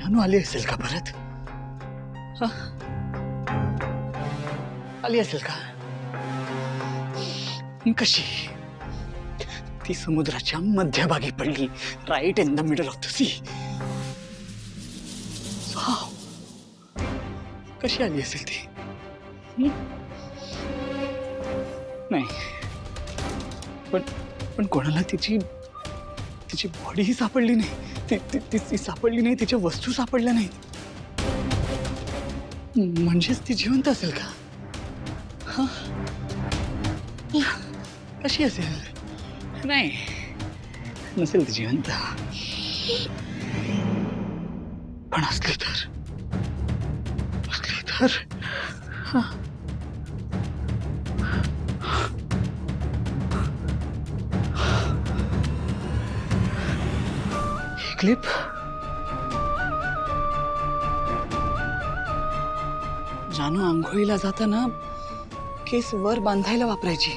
जानू आली असेल का परत? हा? आली असेल का? कशी? ती समुद्राच्या मध्यभागी पडली, right in the middle of the sea. कशी आली असेल ती? नाही, पण पण कोणाला तिची तिची बॉडीही सापडली नाही. ती सापडली नाही, तिच्या वस्तू सापडल्या नाहीत. म्हणजेच ती जिवंत असेल का? हा? कशी असेल? नाही, नसेल ती जिवंत. पण असली तर हा. ही क्लिप जानू आंघोळीला जाताना केस वर बांधायला वापरायची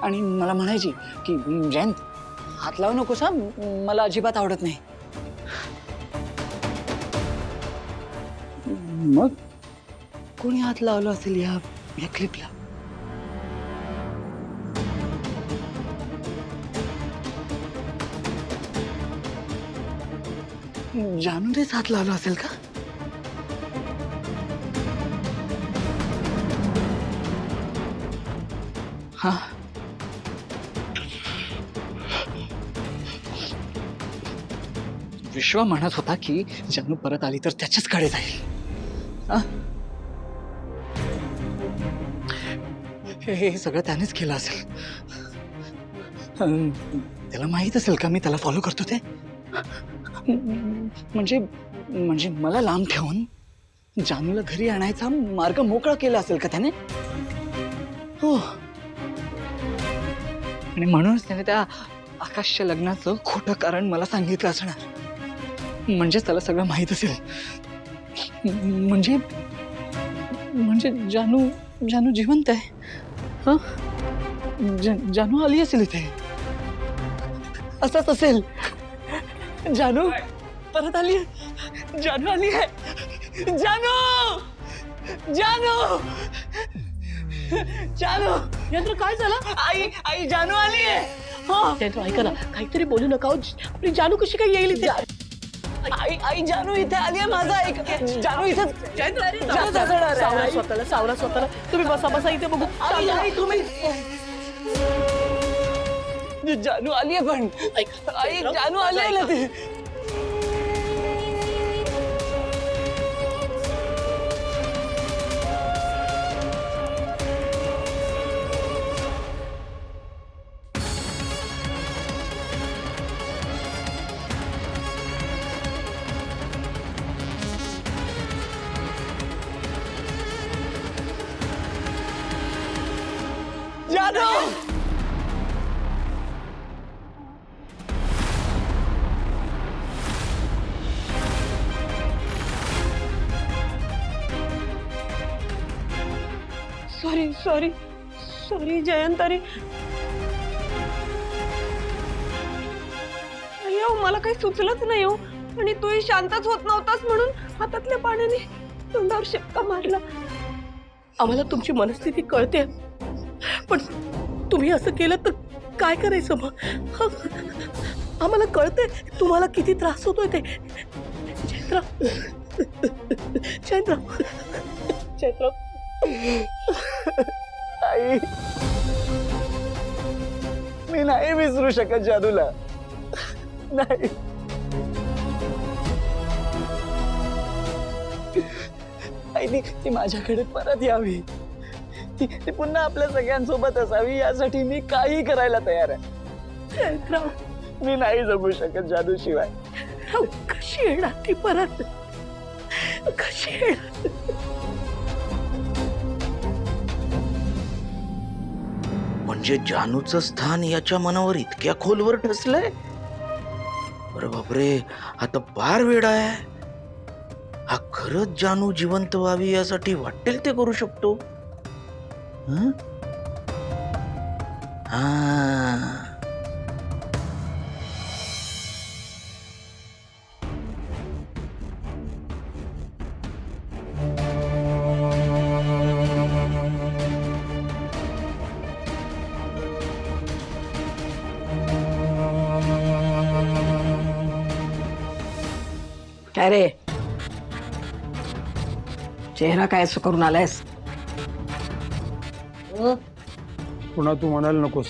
आणि मला म्हणायची की जयंत हात लावू नकोस, मला अजिबात आवडत नाही. मग कोणी हात लावला असेल या क्लिपला? जानूनेच हात लावला असेल का? हा, विश्वा म्हणत होता की जानू परत आली तर त्याच्याचकडे जाईल. हे सगळं त्यानेच केलं असेल. त्याला माहित असेल का मी त्याला फॉलो करतो ते? म्हणजे मला लांब ठेवून जानूला घरी आणायचा मार्ग मोकळा केला असेल का त्याने? हो, आणि म्हणूनच त्याने त्या आकाशच्या लग्नाचं खोटं कारण मला सांगितलं असणार. म्हणजेच त्याला सगळं माहित असेल. म्हणजे जानू जिवंत आहे. हा, जानू आली असेल इथे. असंच असेल. जानू परत आली. जानू आली आहे. जानू जानू जानू यंत्र काय झालं? आई जानू आली आहे. यंत्र ऐका ना, काहीतरी बोलू नका. आपली जानू कशी काय येईल इथे? आई जानू इथे आली आहे. माझा ऐक. जानू इथे सावरा स्वतःला. तुम्ही बसा इथे बघू. आई तुम्ही जानू आली आहे. पण आई जानू आली आहे ना ती. जानू सॉरी जयंत. अरे मला काही सुचलंच नाही हो. आणि तूही शांतच होत नव्हतास म्हणून हातातल्या पाण्याने तोंडावर शिपका मारला. आम्हाला तुमची मनस्थिती कळते, पण तुम्ही असं केलं तर काय करायचं मग? आम्हाला कळते तुम्हाला किती त्रास होतोय ते. चैत्र आई, मी नाही विसरू शकत जानूला. नाही. आई ती माझ्याकडे परत यावी. ती पुन्हा आपल्या सगळ्यांसोबत असावी यासाठी मी काही करायला तयार आहे. चैत्र, मी नाही जगू शकत जानू शिवाय. कशी येणार ती परत? कशी येणार? म्हणजे जानूचं स्थान याच्या मनावर इतक्या खोलवर ठसलंय. अरे बापरे, आता फार वेळ आहे. हा खरंच जानू जिवंत व्हावी यासाठी वाटेल ते करू शकतो. अरे चेहरा काय असं करून आलायस? पुन्हा तू म्हणायला नकोस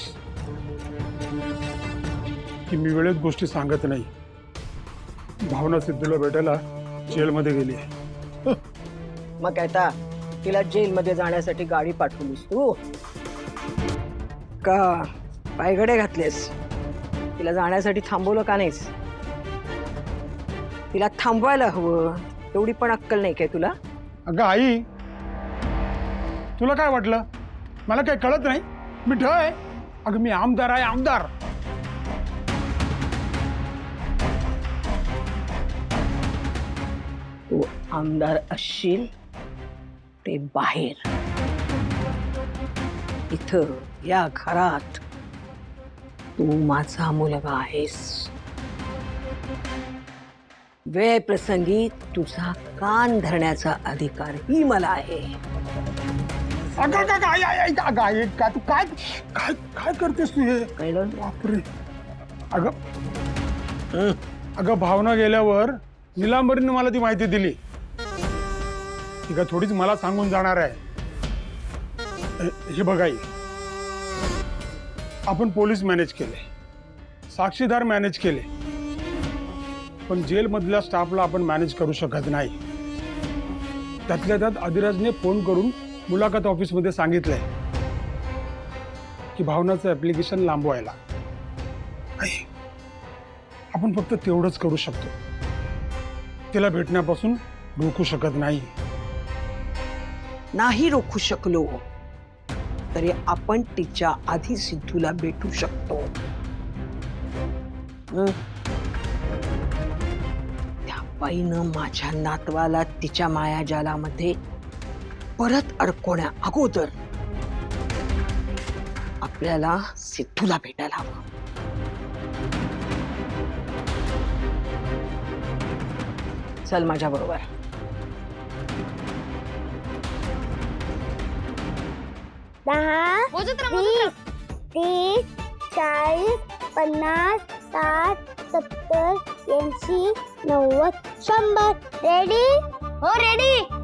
की मी वेळेत गोष्टी सांगत नाही. भावना सिद्धूला भेटायला जेलमध्ये गेली आहे. मग काय आता तिला जेलमध्ये जाण्यासाठी गाडी पाठवलीस तू का पायगडे घातलेस? तिला जाण्यासाठी थांबवलं का नाहीस? तिला थांबवायला हवं एवढी पण अक्कल नाही काय तुला? अगं आई, तुला काय वाटलं मला काय कळत नाही? मी ढ आहे. अगं मी आमदार आहे, आमदार. तू आमदार असशील ते बाहेर. इथं या घरात तू माझा मुलगा आहेस. वेळ प्रसंगी तुझा कान धरण्याचा अधिकारही मला आहे. अगं अगं, अगं, आई, आई, आई, अगं, आई, काय तू काय काय काय करतेस तू हे? कळलं? बापरे. अगं अगं भावना गेल्यावर निलांबरीने मला ती माहिती दिली. ती काय थोडीच मला सांगून जाणार आहे. हे बघ आई, आपण पोलीस मॅनेज केले, साक्षीदार मॅनेज केले, पण जेलमधल्या स्टाफला आपण मॅनेज करू शकत नाही. त्यातल्या त्यात अधिराजने फोन करून मुलाखत ऑफिसमध्ये सांगितलंय की भावनाचं ऍप्लिकेशन लांबवायला. आई, आपण फक्त तेवढंच करू शकतो. तिला भेटण्यापासून रोखू शकत नाही. नाही रोखू शकलो तरी आपण तिच्या आधी सिद्धूला भेटू शकतो. त्या बाईनं माझ्या नातवाला तिच्या मायाजालामध्ये परत अडकवण्या अगोदर आपल्याला सिद्धूला भेटायला हवं. चल माझ्या बरोबर. 10, 20, 30, 40, 50, 60, 70, 80, 90, 100. रेडी? हो रेडी.